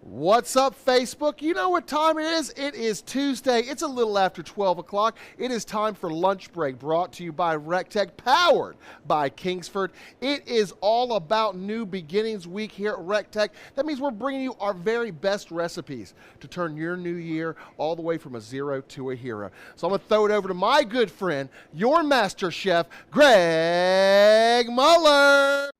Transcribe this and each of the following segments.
What's up, Facebook? You know what time it is? It is Tuesday. It's a little after 12 o'clock. It is time for Lunch Break, brought to you by recteq, powered by Kingsford. It is all about New Beginnings Week here at recteq. That means we're bringing you our very best recipes to turn your new year all the way from a zero to a hero. So I'm going to throw it over to my good friend, your master chef, Greg Muller.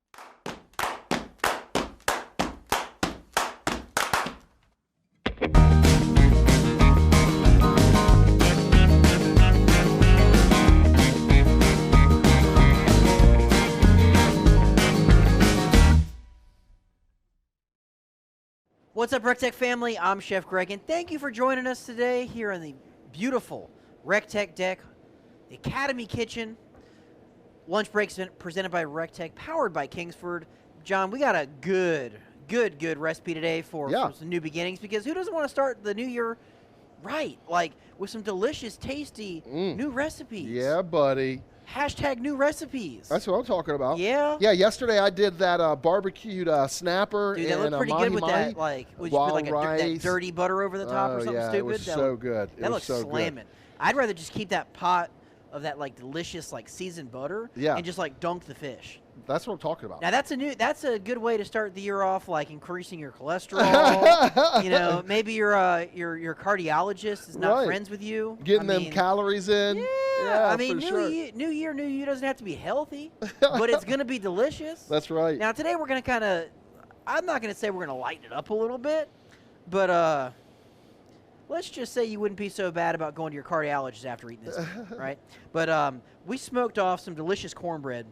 What's up, recteq family? I'm Chef Greg, and thank you for joining us today here in the beautiful recteq deck, the Academy Kitchen. Lunch breaks presented by recteq, powered by Kingsford. John, we got a good recipe today for some new beginnings, because who doesn't want to start the new year right, like with some delicious, tasty new recipes? Yeah, buddy. Hashtag new recipes. That's what I'm talking about. Yeah? Yeah, yesterday I did that barbecued snapper. Dude, that looked pretty good with that. Like, would you put like that dirty butter over the top or something stupid? It was so good. That looks so slamming. I'd rather just keep that pot of that like delicious like seasoned butter and just like dunk the fish. That's what I'm talking about. Now that's a good way to start the year off, like increasing your cholesterol. You know, maybe your cardiologist is not friends with you. Getting them calories in. Yeah, I mean, new year doesn't have to be healthy, but it's going to be delicious. That's right. Now today we're going to I'm not going to say we're going to lighten it up a little bit, but let's just say you wouldn't be so bad about going to your cardiologist after eating this, right? But we smoked off some delicious cornbread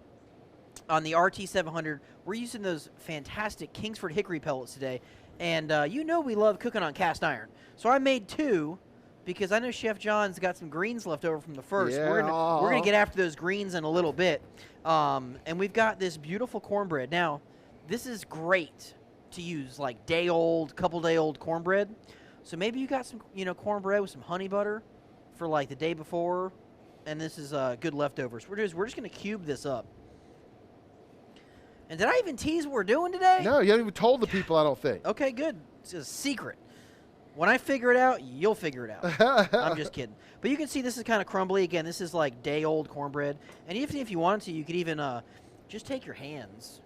on the RT700. We're using those fantastic Kingsford hickory pellets today, and you know we love cooking on cast iron. So I made two, because I know Chef John's got some greens left over from the first. Yeah. We're gonna get after those greens in a little bit, and we've got this beautiful cornbread. Now, this is great to use like couple day old cornbread. So maybe you got some cornbread with some honey butter for like the day before, and this is good leftovers. We're just gonna cube this up. And did I even tease what we're doing today? No, you haven't even told the people, I don't think. Okay, good. It's a secret. When I figure it out, you'll figure it out. I'm just kidding. But you can see this is kind of crumbly. Again, this is like day-old cornbread. And even if you wanted to, you could even just take your hands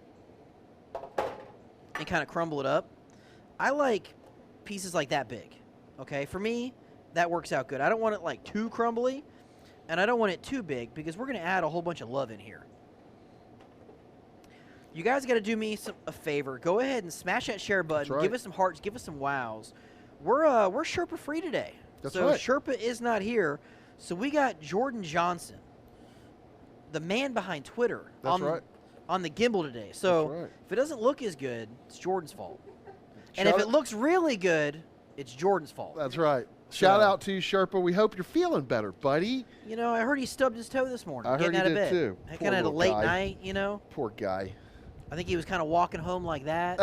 and kind of crumble it up. I like pieces like that big. Okay, for me, that works out good. I don't want it like too crumbly, and I don't want it too big, because we're going to add a whole bunch of love in here. You guys got to do me a favor. Go ahead and smash that share button. Right. Give us some hearts. Give us some wows. We're Sherpa free today. That's so right. Sherpa is not here. So we got Jordan Johnson, the man behind Twitter, on the gimbal today. So if it doesn't look as good, it's Jordan's fault. And if it looks really good, it's Jordan's fault. That's right. Shout out to you, Sherpa. We hope you're feeling better, buddy. You know, I heard he stubbed his toe this morning. I heard he did too. Kind of had a late night, you know. Poor guy. I think he was kind of walking home like that.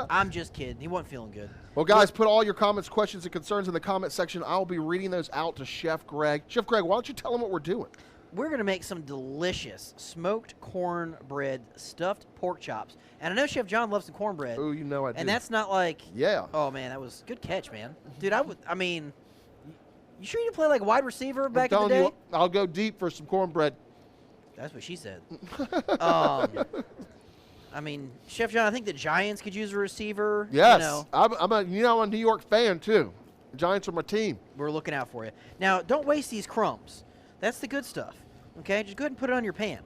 I'm just kidding. He wasn't feeling good. Well, guys, put all your comments, questions, and concerns in the comment section. I'll be reading those out to Chef Greg. Chef Greg, why don't you tell him what we're doing? We're going to make some delicious smoked cornbread stuffed pork chops. And I know Chef John loves some cornbread. Oh, you know I do. And that's not like... Yeah. Oh, man, that was a good catch, man. Dude, I mean, you sure you play like wide receiver back in the day? I'll go deep for some cornbread. That's what she said. I mean, Chef John, I think the Giants could use a receiver. Yes. You know. I'm a New York fan, too. The Giants are my team. We're looking out for you. Now, don't waste these crumbs. That's the good stuff. Okay? Just go ahead and put it on your pan.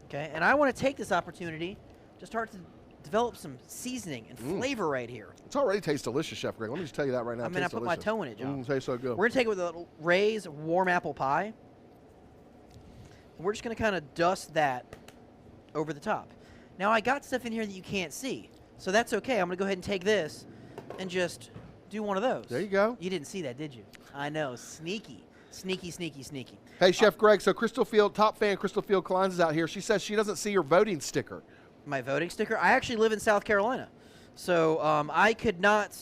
Okay? And I want to take this opportunity to start to develop some seasoning and flavor right here. It already tastes delicious, Chef Greg. Let me just tell you that right now. I mean, I put my toe in it, John. It tastes so good. We're going to take it with a Ray's warm apple pie. And we're just going to kind of dust that over the top. Now, I got stuff in here that you can't see, so that's okay. I'm going to go ahead and take this and just do one of those. There you go. You didn't see that, did you? I know. Sneaky. Sneaky, sneaky, sneaky. Hey, Chef Greg, so Crystal Field, top fan Crystal Field Kleins is out here. She says she doesn't see your voting sticker. My voting sticker? I actually live in South Carolina, so I could not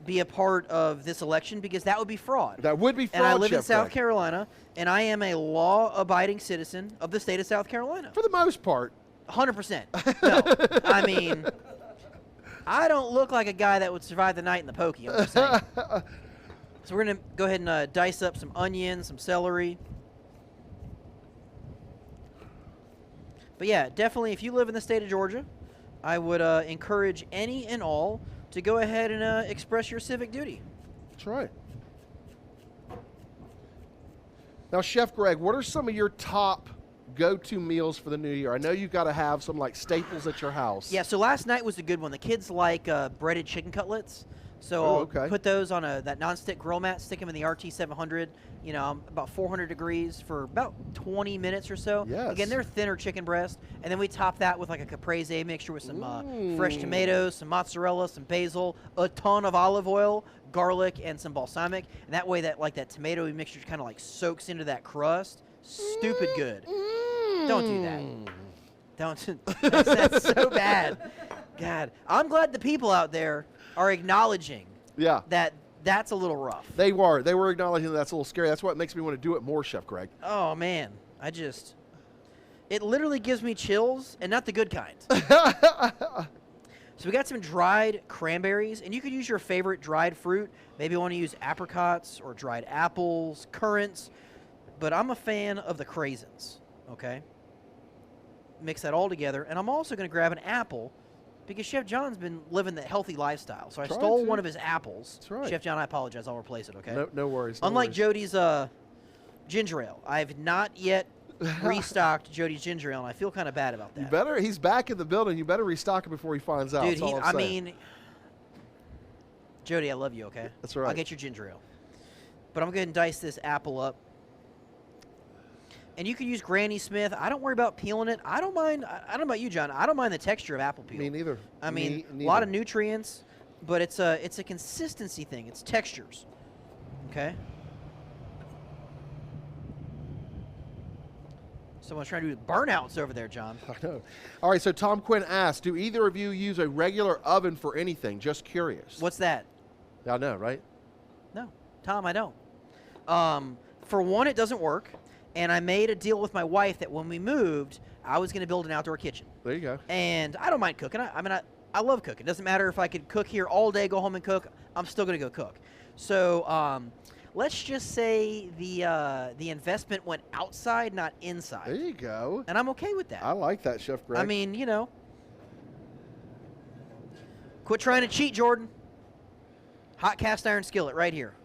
be a part of this election because that would be fraud. That would be fraud, And I live Chef in South Greg. Carolina, and I am a law-abiding citizen of the state of South Carolina. For the most part. 100%. No, I mean, I don't look like a guy that would survive the night in the pokey. I'm just saying. So we're going to go ahead and dice up some onions, some celery. But yeah, definitely if you live in the state of Georgia, I would encourage any and all to go ahead and express your civic duty. That's right. Now, Chef Greg, what are some of your top go-to meals for the new year? I know you've got to have some like staples at your house. Yeah, so last night was a good one. The kids like breaded chicken cutlets. So I'll put those on that nonstick grill mat, stick them in the RT700, you know, about 400 degrees for about 20 minutes or so. Yes. Again, they're thinner chicken breast. And then we top that with like a caprese mixture with some fresh tomatoes, some mozzarella, some basil, a ton of olive oil, garlic, and some balsamic. And that way that tomatoey mixture kind of like soaks into that crust. Stupid good. Don't do that. Don't. That's so bad. God, I'm glad the people out there are acknowledging that that's a little rough. They were acknowledging that that's a little scary. That's what makes me want to do it more, Chef Greg. Oh, man. It literally gives me chills, and not the good kind. So we got some dried cranberries, and you could use your favorite dried fruit. Maybe you want to use apricots or dried apples, currants, but I'm a fan of the craisins, okay? Mix that all together, and I'm also going to grab an apple because Chef John's been living the healthy lifestyle. So I stole one of his apples. That's right. Chef John, I apologize. I'll replace it, okay? No worries. Unlike Jody's ginger ale, I have not yet restocked Jody's ginger ale, and I feel kind of bad about that. He's back in the building. You better restock it before he finds out. Dude, I mean, Jody, I love you, okay? That's right. I'll get your ginger ale. But I'm going to go ahead and dice this apple up. And you can use Granny Smith. I don't worry about peeling it. I don't mind. I don't know about you, John. I don't mind the texture of apple peel. Me neither. I mean, a lot of nutrients, but it's a consistency thing. It's textures. Okay? Someone's trying to do burnouts over there, John. I know. All right, so Tom Quinn asked, do either of you use a regular oven for anything? Just curious. What's that? I know, right? No. Tom, I don't. For one, it doesn't work. And I made a deal with my wife that when we moved, I was going to build an outdoor kitchen. There you go. And I don't mind cooking. I love cooking. It doesn't matter if I could cook here all day, go home and cook. I'm still going to go cook. So let's just say the investment went outside, not inside. There you go. And I'm okay with that. I like that, Chef Greg. I mean, you know. Quit trying to cheat, Jordan. Hot cast iron skillet right here.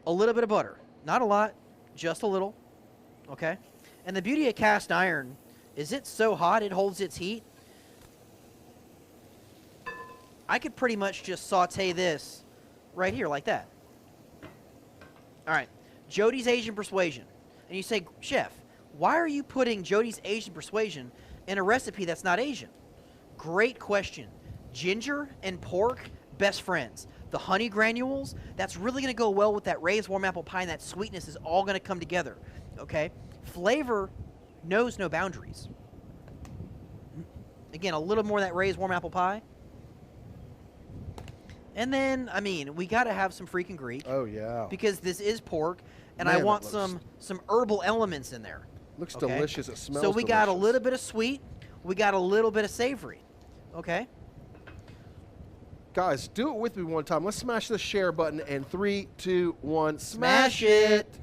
A little bit of butter. Not a lot, just a little. Okay? And the beauty of cast iron is it's so hot it holds its heat. I could pretty much just saute this right here like that. All right. Jody's Asian Persuasion. And you say, Chef, why are you putting Jody's Asian Persuasion in a recipe that's not Asian? Great question. Ginger and pork, best friends. The honey granules, that's really going to go well with that raised warm apple pie, and that sweetness is all going to come together. Okay? Flavor knows no boundaries. Again, a little more of that raised warm apple pie. And then, I mean, we got to have some freaking Greek. Oh, yeah. Because this is pork, and Man, I want some herbal elements in there. Looks delicious. It smells So we got a delicious. little bit of sweet. We got a little bit of savory. Okay? Guys, do it with me one time. Let's smash the share button, and 3, 2, 1, Smash it.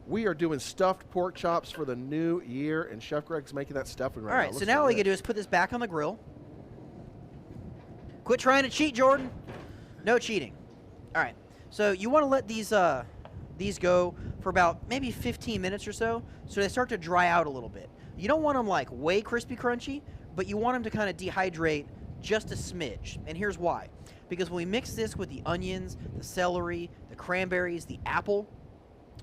We are doing stuffed pork chops for the new year, and Chef Greg's making that stuffing right now. All right, so now all we got to do is put this back on the grill. Quit trying to cheat, Jordan. No cheating. All right, so you want to let these go for about maybe 15 minutes or so they start to dry out a little bit. You don't want them like way crispy crunchy, but you want them to kind of dehydrate just a smidge. And here's why. Because when we mix this with the onions, the celery, the cranberries, the apple,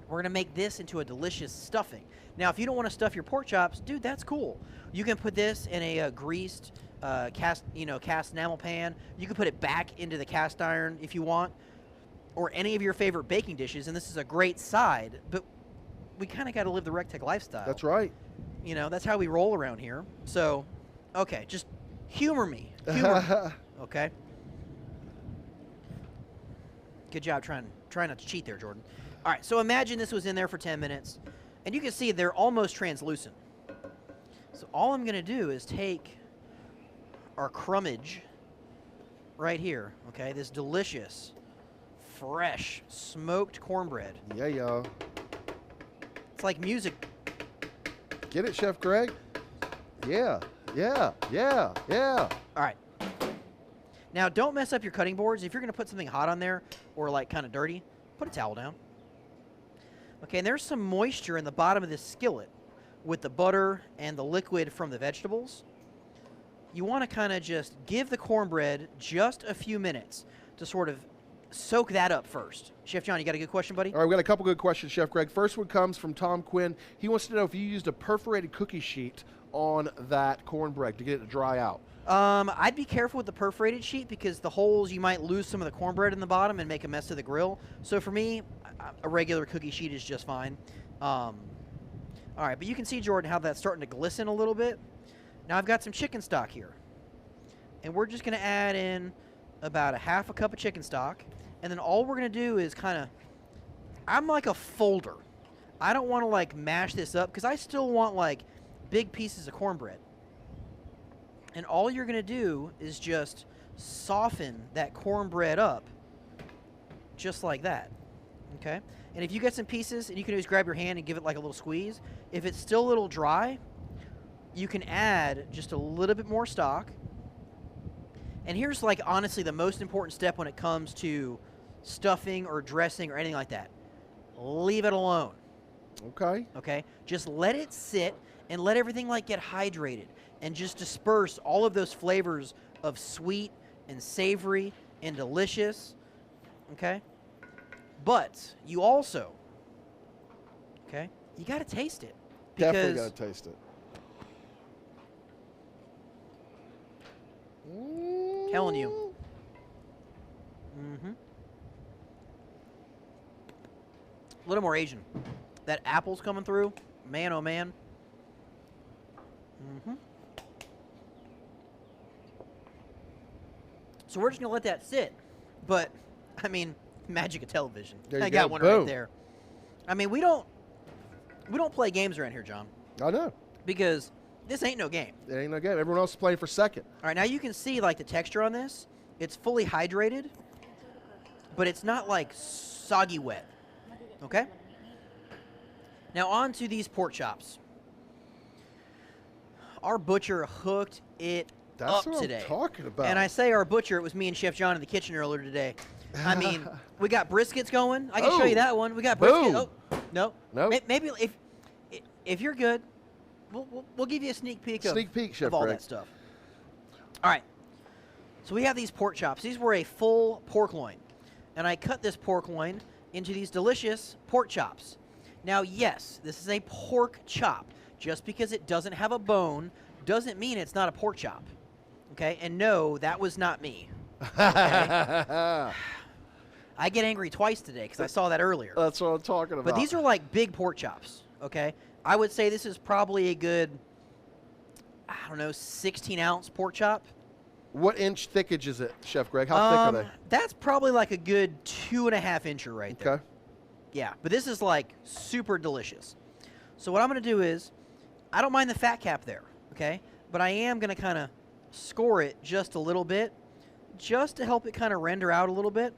we're going to make this into a delicious stuffing. Now, if you don't want to stuff your pork chops, dude, that's cool. You can put this in a greased cast enamel pan. You can put it back into the cast iron if you want, or any of your favorite baking dishes. And this is a great side, but we kind of got to live the recteq lifestyle. That's right. You know, that's how we roll around here. So, okay, just humor me. Humor me. Okay? Good job trying not to cheat there, Jordan. All right, so imagine this was in there for 10 minutes, and you can see they're almost translucent. So all I'm going to do is take our crumbage right here, okay, this delicious, fresh, smoked cornbread. Yeah, y'all. It's like music. Get it, Chef Greg? Yeah, yeah, yeah, yeah. All right. Now, don't mess up your cutting boards. If you're going to put something hot on there or, like, kind of dirty, put a towel down. Okay, and there's some moisture in the bottom of this skillet with the butter and the liquid from the vegetables. You want to kind of just give the cornbread just a few minutes to sort of soak that up first. Chef John, you got a good question, buddy? All right, we got a couple good questions, Chef Greg. First one comes from Tom Quinn. He wants to know if you used a perforated cookie sheet on that cornbread to get it to dry out. I'd be careful with the perforated sheet because the holes, you might lose some of the cornbread in the bottom and make a mess of the grill. So for me, a regular cookie sheet is just fine. All right, but you can see, Jordan, how that's starting to glisten a little bit. Now I've got some chicken stock here. And we're just going to add in about a half a cup of chicken stock. And then all we're going to do is kind of, I'm like a folder. I don't want to like mash this up because I still want like big pieces of cornbread. And all you're going to do is just soften that cornbread up just like that, okay? And if you get some pieces, and you can always grab your hand and give it like a little squeeze. If it's still a little dry, you can add just a little bit more stock. And here's like honestly the most important step when it comes to stuffing or dressing or anything like that. Leave it alone. Okay. Okay? Just let it sit and let everything like get hydrated. And just disperse all of those flavors of sweet and savory and delicious, okay? But you also, okay, you got to taste it. Definitely got to taste it. Telling you. Mm-hmm. A little more Asian. That apple's coming through. Man, oh, man. Mm-hmm. So we're just going to let that sit. But, I mean, magic of television. I got one right there. I mean, we don't play games around here, John. I know. Because this ain't no game. It ain't no game. Everyone else is playing for second. All right, now you can see, like, the texture on this. It's fully hydrated, but it's not, like, soggy wet. Okay? Now, on to these pork chops. Our butcher hooked it That's up what today. I'm talking about. And I say our butcher, it was me and Chef John in the kitchen earlier today. I mean, we got briskets going. I can show you that one. We got brisket. Boom. Oh, no. No. Maybe if you're good, we'll give you a sneak peek Chef of all Greg. that stuff. All right. So we have these pork chops. These were a full pork loin. And I cut this pork loin into these delicious pork chops. Now, yes, this is a pork chop. Just because it doesn't have a bone doesn't mean it's not a pork chop. Okay? And no, that was not me. Okay? I get angry twice today because I saw that earlier. That's what I'm talking about. But these are like big pork chops, okay? I would say this is probably a good, I don't know, 16-ounce pork chop. What inch thickage is it, Chef Greg? How thick are they? That's probably like a good 2.5-incher right there. Okay. Yeah, but this is like super delicious. So what I'm going to do is, I don't mind the fat cap there, okay? But I am going to kind of score it just a little bit, just to help it kind of render out a little bit.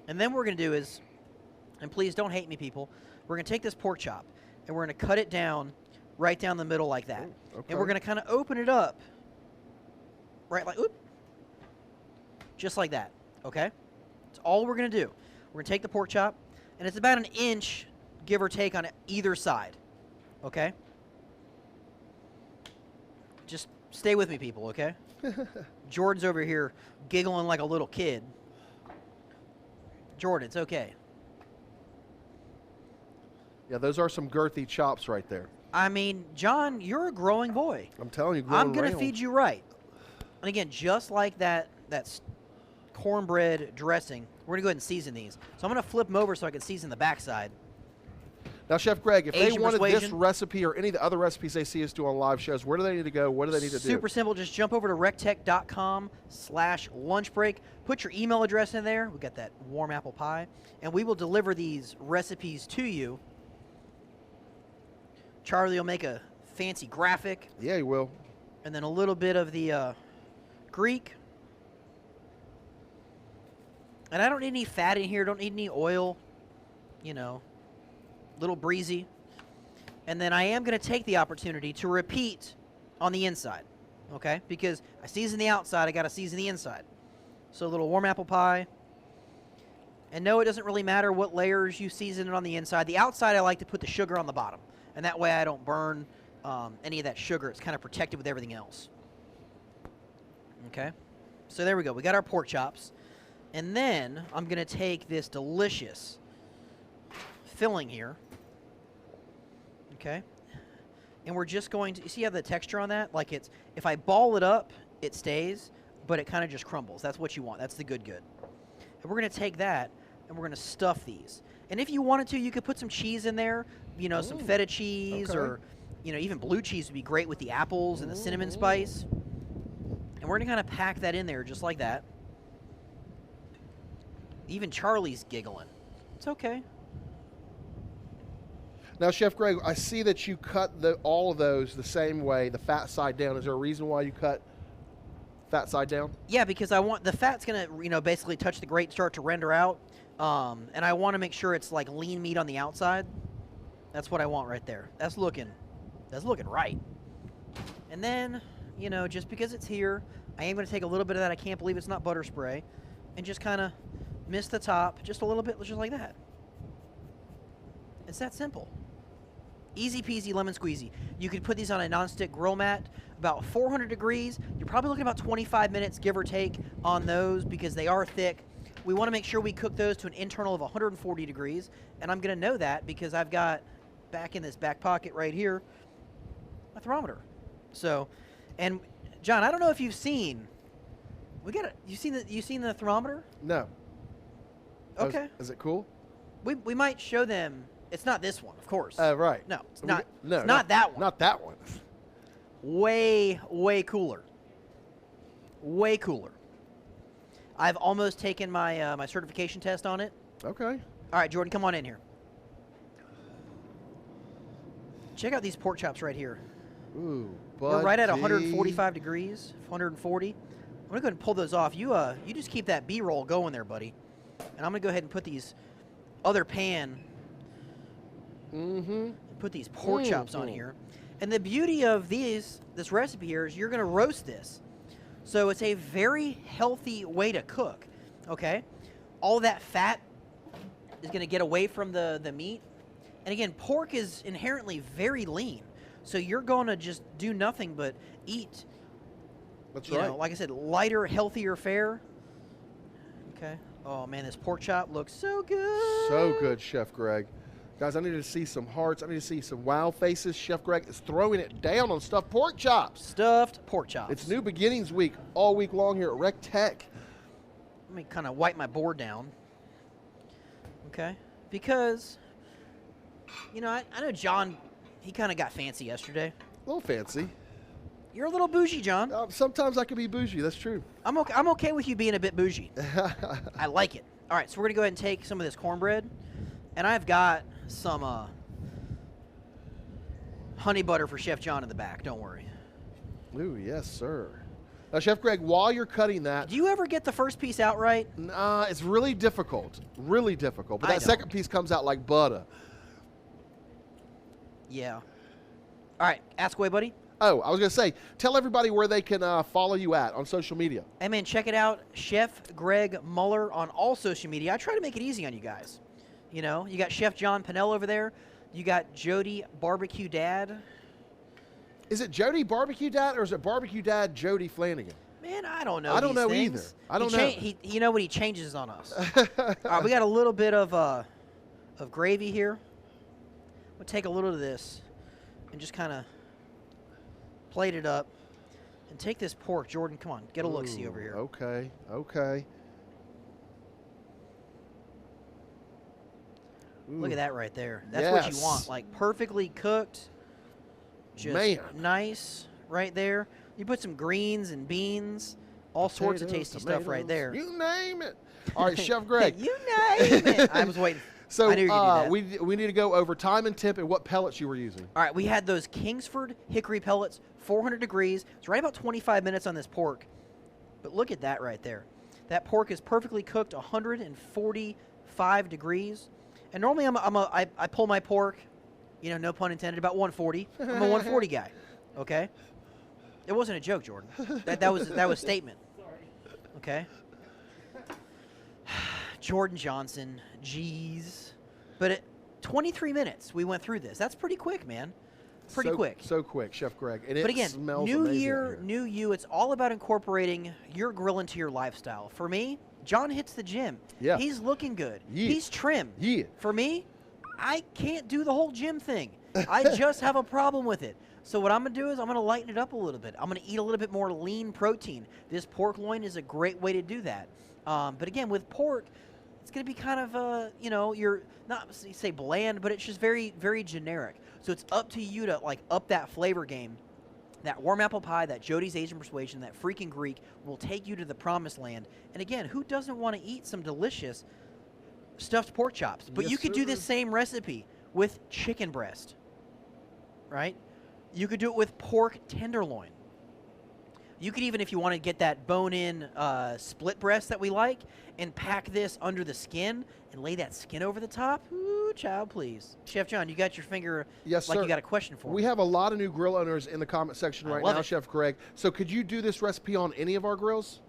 And then what we're going to do is, and please don't hate me, people, we're going to take this pork chop, and we're going to cut it down right down the middle like that. Ooh, okay. And we're going to kind of open it up, right like, oop, just like that, okay? That's all we're going to do. We're going to take the pork chop, and it's about 1 inch, give or take, on either side, okay? Just stay with me, people, okay? Jordan's over here giggling like a little kid. Jordan, it's okay. Yeah, those are some girthy chops right there. I mean, John, you're a growing boy. I'm telling you, I'm going to feed you right. And again, just like that cornbread dressing, we're going to go ahead and season these. So I'm going to flip them over so I can season the backside. Now, Chef Greg, if Asian they wanted this persuasion. recipe or any of the other recipes they see us do on live shows, where do they need to go? What do they need to do? Super simple. Just jump over to recteq.com/lunchbreak. Put your email address in there. We got that warm apple pie. And we will deliver these recipes to you. Charlie will make a fancy graphic. Yeah, he will. And then a little bit of the Greek. And I don't need any fat in here. Don't need any oil. You know, little breezy. And then I am going to take the opportunity to repeat on the inside, okay? Because I season the outside, I got to season the inside. So a little warm apple pie. And no, it doesn't really matter what layers you season it on the inside. The outside, I like to put the sugar on the bottom. And that way I don't burn any of that sugar. It's kind of protected with everything else. Okay? So there we go. We got our pork chops. And then I'm going to take this delicious filling here. Okay? And we're just going to, you see how the texture on that? Like it's, if I ball it up, it stays, but it kind of just crumbles. That's what you want. That's the good. And we're going to take that, and we're going to stuff these. And if you wanted to, you could put some cheese in there, you know, some feta cheese, or, you know, even blue cheese would be great with the apples and the cinnamon spice. And we're going to kind of pack that in there just like that. Even Charlie's giggling. It's okay. Now, Chef Greg, I see that you cut all of those the same way, the fat side down. Is there a reason why you cut fat side down? Yeah, because I want the fat's going to, you know, basically touch the grate, start to render out. And I want to make sure it's like lean meat on the outside. That's what I want right there. That's looking right. And then, you know, just because it's here, I am going to take a little bit of that. I can't believe it's not butter spray. And just kind of mist the top just a little bit, just like that. It's that simple. Easy peasy lemon squeezy. You could put these on a nonstick grill mat, about 400 degrees. You're probably looking about 25 minutes, give or take, on those because they are thick. We want to make sure we cook those to an internal of 140 degrees, and I'm going to know that because I've got back in this back pocket right here a thermometer. So, and John, I don't know if you've seen. You seen the thermometer? No. Okay. Is it cool? We might show them. It's not this one, of course. Right. No, it's not. No, it's not that one. Not that one. Way cooler. Way cooler. I've almost taken my my certification test on it. Okay. All right, Jordan, come on in here. Check out these pork chops right here. Ooh, We're right at 145 degrees, 140. I'm gonna go ahead and pull those off. You just keep that B-roll going there, buddy. And I'm gonna go ahead and put these other pan. Put these pork chops on here. And the beauty of this recipe here is you're gonna roast this. So it's a very healthy way to cook. Okay? All that fat is gonna get away from the meat. And again, pork is inherently very lean. So you're gonna just do nothing but eat. That's you right. know, like I said, lighter, healthier fare. Okay. Oh man, this pork chop looks so good. So good, Chef Greg. Guys, I need to see some hearts. I need to see some wow faces. Chef Greg is throwing it down on stuffed pork chops. Stuffed pork chops. It's New Beginnings Week all week long here at recteq. Let me kind of wipe my board down. Okay. Because, you know, I know John, he kind of got fancy yesterday. A little fancy. You're a little bougie, John. Sometimes I can be bougie. That's true. I'm okay with you being a bit bougie. I like it. All right, so we're going to go ahead and take some of this cornbread. And I've got some honey butter for Chef John in the back. Don't worry. Ooh, yes, sir. Now, Chef Greg, while you're cutting that... Do you ever get the first piece out right? It's really difficult. Really difficult. But I that don't. second piece comes out like butter. Yeah. All right, ask away, buddy. Oh, I was going to say, tell everybody where they can follow you at on social media. Hey, man, check it out. Chef Greg Muller on all social media. I try to make it easy on you guys. You know, you got Chef John Pinnell over there. You got Jody Barbecue Dad. Is it Jody Barbecue Dad or is it Barbecue Dad Jody Flanagan? Man, I don't know. I don't know things. either. I don't know. You know what? He changes on us. All right, we got a little bit of gravy here. We'll take a little of this and just kind of plate it up and take this pork. Jordan, come on, get a look-see over here. Okay, okay. Look at that right there. That's what you want. Like perfectly cooked. Just nice right there. You put some greens and beans, all sorts of tasty stuff right there. You name it. All right, Chef Greg. You name it. I was waiting. So I knew you could do that. we need to go over time and temp and what pellets you were using. All right, we had those Kingsford hickory pellets, 400 degrees. It's right about 25 minutes on this pork. But look at that right there. That pork is perfectly cooked, 145 degrees. And normally I pull my pork, no pun intended, about 140. I'm a 140 guy, okay? It wasn't a joke, Jordan. That was statement. Okay. Jordan Johnson, jeez. But at 23 minutes we went through this. That's pretty quick, man. Pretty quick. So quick, Chef Greg. And but it again, smells new amazing year, here. new you. It's all about incorporating your grill into your lifestyle. For me, John hits the gym. Yeah. He's looking good. Yeah. He's trim. Yeah. For me, I can't do the whole gym thing. I just have a problem with it. So what I'm going to do is I'm going to lighten it up a little bit. I'm going to eat a little bit more lean protein. This pork loin is a great way to do that. But again, with pork, it's going to be kind of, you're not say bland, but it's just very, very generic. So it's up to you to up that flavor game. That warm apple pie, that Jody's Asian Persuasion, that freaking Greek will take you to the promised land. And again, who doesn't want to eat some delicious stuffed pork chops? But Yes, you could sir. do this same recipe with chicken breast, right? You could do it with pork tenderloin. You could even, if you want to get that bone-in split breast that we like, and pack this under the skin and lay that skin over the top. Ooh, child, please. Chef John, you got your finger Yes, like sir. you got a question for We me. have a lot of new grill owners in the comment section I right love now, it. Chef Greg. So could you do this recipe on any of our grills?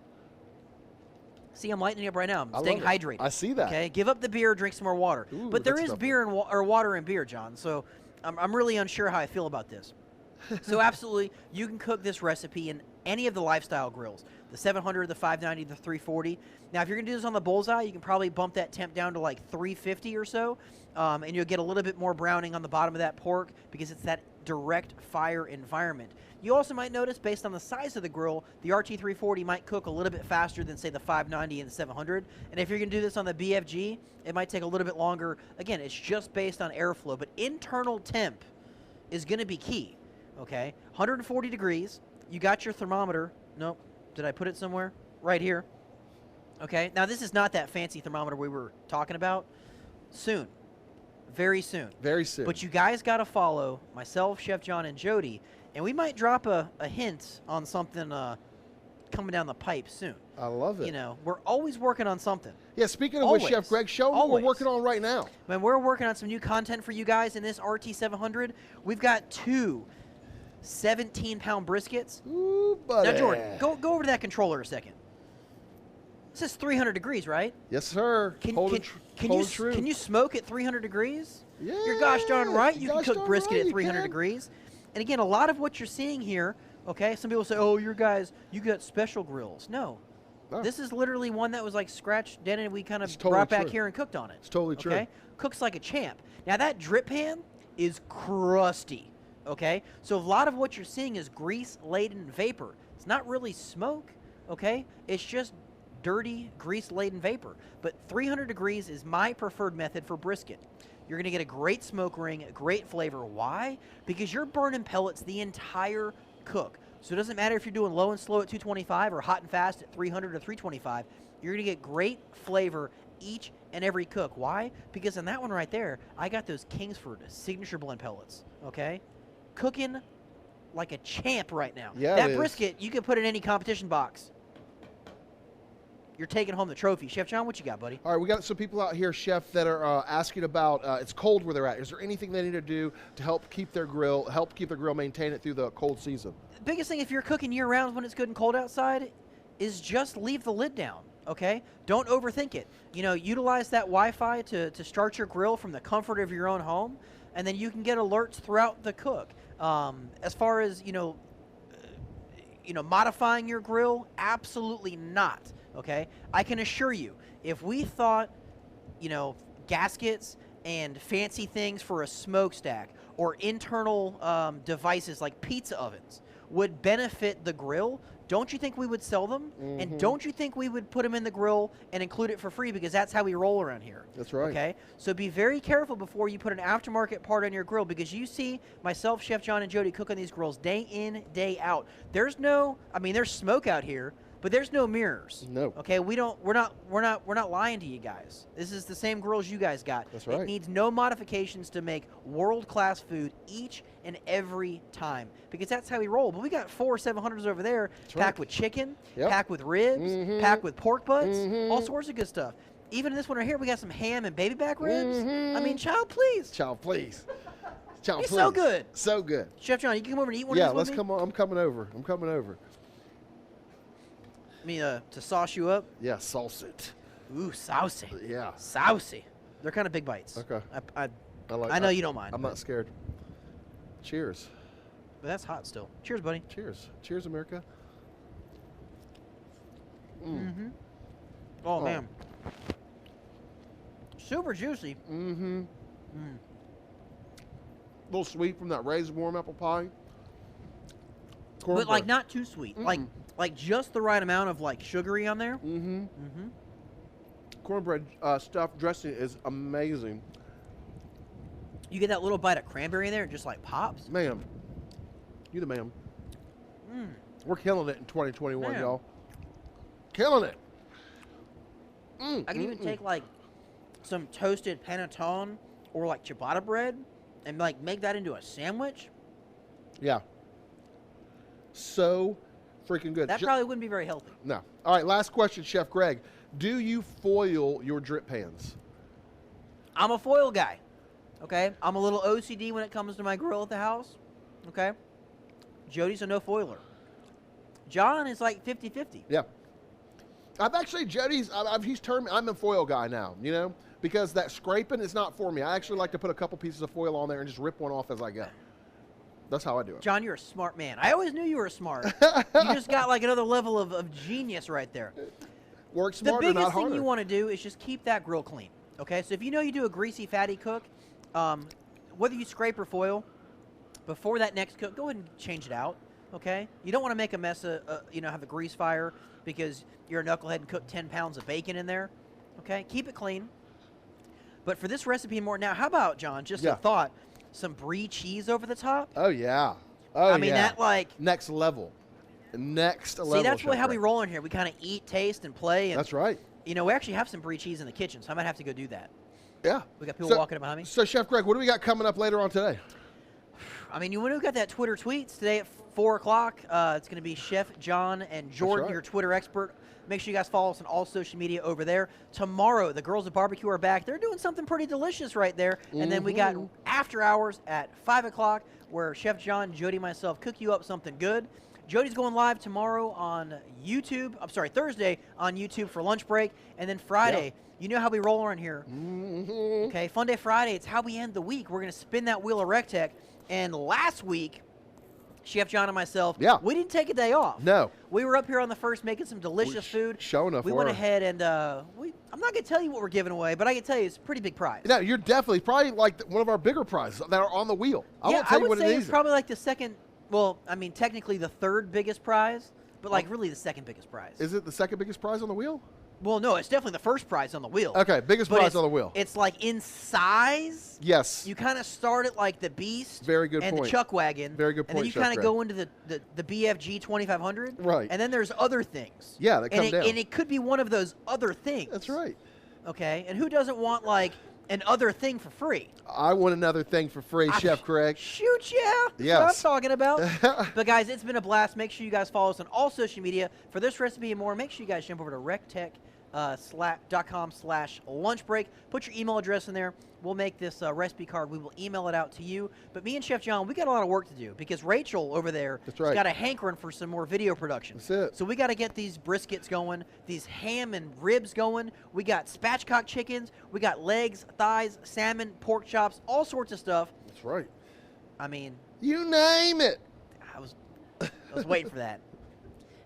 See, I'm lightening up right now. I I'm staying love it. hydrated. I see that. Okay, give up the beer, drink some more water. Ooh, But there that's is tough. beer and or water and beer, John. So I'm really unsure how I feel about this. So absolutely, you can cook this recipe in any of the lifestyle grills. The 700, the 590, the 340. Now, if you're going to do this on the Bullseye, you can probably bump that temp down to like 350 or so, and you'll get a little bit more browning on the bottom of that pork because it's that direct fire environment. You also might notice, based on the size of the grill, the RT340 might cook a little bit faster than, say, the 590 and the 700. And if you're going to do this on the BFG, it might take a little bit longer. Again, it's just based on airflow, but internal temp is going to be key. Okay, 140 degrees. You got your thermometer. Nope. Did I put it somewhere? Right here. Okay, now this is not that fancy thermometer we were talking about. Soon. Very soon. Very soon. But you guys got to follow myself, Chef John, and Jody, and we might drop a hint on something coming down the pipe soon. I love it. We're always working on something. Yeah, speaking of Always. which, Chef Greg, show what Always. we're working on right now. When we're working on some new content for you guys in this RT700, we've got 2 17-pound briskets. Ooh, buddy. Now, Jordan, go over to that controller a second. It says 300 degrees, right? Yes, sir. Can True. you smoke at 300 degrees? Yeah. You're gosh darn right. You can Gosh cook darn brisket right at you 300 can. degrees. And again, a lot of what you're seeing here, okay, some people say, oh, you got special grills. No. No. This is literally one that was like scratched, then and we kind of It's totally brought back true. here and cooked on it. It's totally true. Okay? Cooks like a champ. Now, that drip pan is crusty. Okay, so a lot of what you're seeing is grease-laden vapor. It's not really smoke, okay? It's just dirty, grease-laden vapor. But 300 degrees is my preferred method for brisket. You're going to get a great smoke ring, a great flavor. Why? Because you're burning pellets the entire cook. So it doesn't matter if you're doing low and slow at 225 or hot and fast at 300 or 325. You're going to get great flavor each and every cook. Why? Because in that one right there, I got those Kingsford signature blend pellets, okay? Cooking like a champ right now. Yeah, that it is. brisket, you can put in any competition box. You're taking home the trophy. Chef John, what you got, buddy? All right, we got some people out here, Chef, that are asking about. It's cold where they're at. Is there anything they need to do to help keep their grill maintain it through the cold season? The biggest thing if you're cooking year-round when it's good and cold outside is just leave the lid down, okay? Don't overthink it. Utilize that Wi-Fi to start your grill from the comfort of your own home, and then you can get alerts throughout the cook. As far as, modifying your grill, absolutely not, okay? I can assure you, if we thought, gaskets and fancy things for a smokestack or internal devices like pizza ovens would benefit the grill, don't you think we would sell them? Mm-hmm. And don't you think we would put them in the grill and include it for free because that's how we roll around here? That's right. Okay? So be very careful before you put an aftermarket part on your grill because you see myself, Chef John, and Jody cook on these grills day in, day out. There's smoke out here, But there's no mirrors. No. Okay, we're not lying to you guys. This is the same grills you guys got. That's right. It needs no modifications to make world-class food each and every time, because that's how we roll. But we got 4 700s over there, packed with chicken, packed with ribs, packed with pork butts, all sorts of good stuff. Even in this one right here, we got some ham and baby back ribs. I mean, child, please. Child, please. Child, It's please. so good. So good. Chef John, you can come over and eat one Yeah, of these let's with me? come on. I'm coming over. Me to sauce you up? Yeah, salsa it. Ooh, saucy. Yeah. Saucy. They're kind of big bites. Okay. I know you don't mind. I'm not scared. Cheers. But that's hot still. Cheers, buddy. Cheers. Cheers, America. Oh, man. Super juicy. A little sweet from that raised warm apple pie. But, like, not too sweet. Like just the right amount of, like, sugary on there. Cornbread stuffed dressing is amazing. You get that little bite of cranberry in there, it just, like, pops. Ma'am. You the ma'am. We're killing it in 2021, y'all. Killing it. I can even take, like, some toasted panettone or, like, ciabatta bread and, like, make that into a sandwich. Yeah. So freaking good. That probably wouldn't be very healthy. No. All right, last question, Chef Greg. Do you foil your drip pans? I'm a foil guy, okay? I'm a little OCD when it comes to my grill at the house, okay? Jody's a no foiler. John is like 50-50. Yeah. I've actually, he's turned me, I'm a foil guy now, you know, because that scraping is not for me. I actually like to put a couple pieces of foil on there and just rip one off as I go. That's how I do it. John, you're a smart man. I always knew you were smart. You just got like another level of genius right there. Work smarter, the biggest not harder. thing you want to do is just keep that grill clean, okay? So if you know you do a greasy, fatty cook, whether you scrape or foil, before that next cook, go ahead and change it out, okay? You don't want to make a mess have a grease fire because you're a knucklehead and cook 10 pounds of bacon in there, okay? Keep it clean. But for this recipe and more, now how about, John, just a thought, some brie cheese over the top? Oh, yeah. Oh, I mean, that like... Next level. Next level. See, that's really how we roll in here. We kind of eat, taste, and play. And, that's right. You know, we actually have some brie cheese in the kitchen, so I might have to go do that. Yeah. We got people walking behind me. So, Chef Greg, what do we got coming up later on today? I mean, we got that Twitter tweets today at 4 o'clock. It's going to be Chef John and Jordan, your Twitter expert. Make sure you guys follow us on all social media over there. Tomorrow, the Girls at Barbecue are back. They're doing something pretty delicious right there. And then we got After Hours at 5 o'clock where Chef John, Jody, and myself cook you up something good. Jody's going live tomorrow on YouTube. I'm sorry, Thursday on YouTube for lunch break. And then Friday, you know how we roll around here. Okay, Fun Day Friday, it's how we end the week. We're going to spin that wheel of recteq. And last week, Chef John and myself, we didn't take a day off. No. We were up here on the first making some delicious food. Showing up. We went ahead and I'm not going to tell you what we're giving away, but I can tell you it's a pretty big prize. No, you're definitely probably like one of our bigger prizes that are on the wheel. I won't tell you what it is. I would say it's probably like the second, well, I mean, technically the third biggest prize, but like really the second biggest prize. Is it the second biggest prize on the wheel? Well, no, it's definitely the first prize on the wheel. Okay, biggest prize on the wheel. It's like in size. Yes. You kind of start at like the Beast. Very good and point. the Chuck Wagon. Very good point. And then you kind of go into the BFG 2500. Right. And then there's other things. Yeah, that come down. And it could be one of those other things. That's right. Okay, and who doesn't want like an other thing for free? I want another thing for free, Chef Craig. Shoot, yeah. That's what I'm talking about. But guys, it's been a blast. Make sure you guys follow us on all social media for this recipe and more. Make sure you guys jump over to recteq.com/lunchbreak. Put your email address in there. We'll make this recipe card. We will email it out to you. But me and Chef John, we got a lot of work to do because Rachel over there has got a hankering for some more video production. That's it. So we got to get these briskets going, these ham and ribs going. We got spatchcock chickens. We got legs, thighs, salmon, pork chops, all sorts of stuff. That's right. I mean, you name it. I was waiting for that.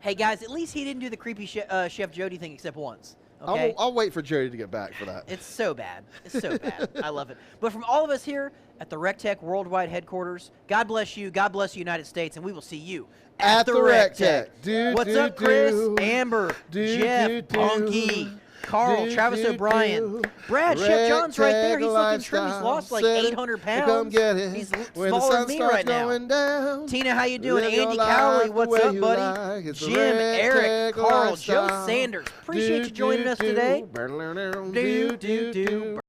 Hey guys, at least he didn't do the creepy Chef Jody thing except once. Okay? I'll wait for Jody to get back for that. It's so bad. It's so bad. I love it. But from all of us here at the recteq Worldwide Headquarters, God bless you, God bless the United States, and we will see you at the recteq. What's up, Chris, Amber, Jeff, Bunky, Carl, Travis O'Brien, Brad, Chef John's right there. He's looking trim. He's lost like 800 pounds. Come get it. He's when the smaller sun than me starts right now. going down, Tina, how you doing? live your Andy life Cowley, the what's way up, you buddy? like. It's the Jim, Eric, recteq Carl, Joe lifestyle. Sanders. Appreciate you joining us today. Do, Do, do, do.